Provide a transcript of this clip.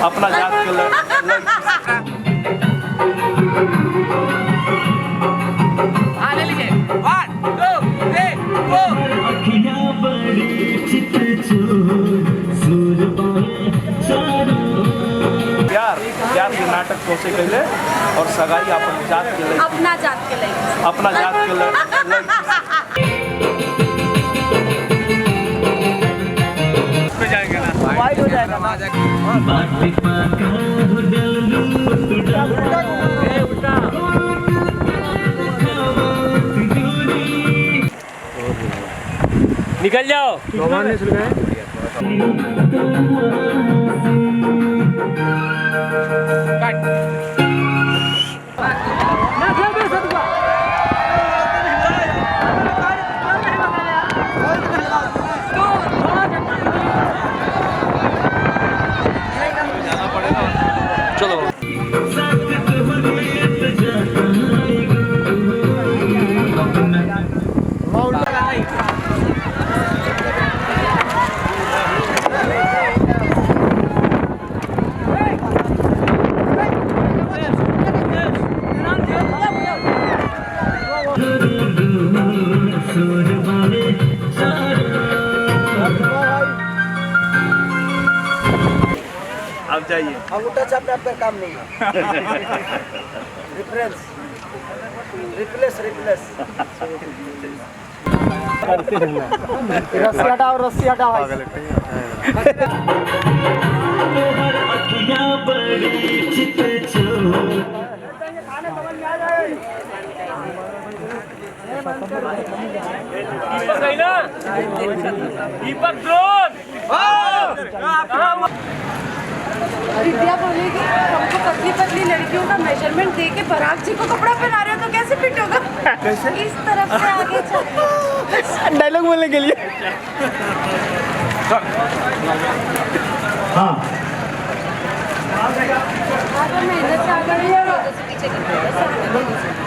अपना जात के आने लीजिए 1 2 3 4 प्यार प्यार के नाटक को से कहले और सगाई अपन जात के लिए अपना जात के लिए अपना जात के लिए पे जाएंगे ना वाइड हो जाएगा निकल जाओ चलो अब जाइए अंगूठा छापने आपका काम नहीं है रिफरेंस रिप्लेस रस्सी हटाओ दीपक ड्रोन विद्या बोलेगी हमको पतली पतली लड़कियों का मेजरमेंट दे के पराग जी को कपड़ा पहना रहे हो तो कैसे फिट होगा? कैसे? इस तरफ से आगे चलो। डायलॉग बोलने के लिए हाँ मेहनत से आगे नहीं हो रहा, पीछे की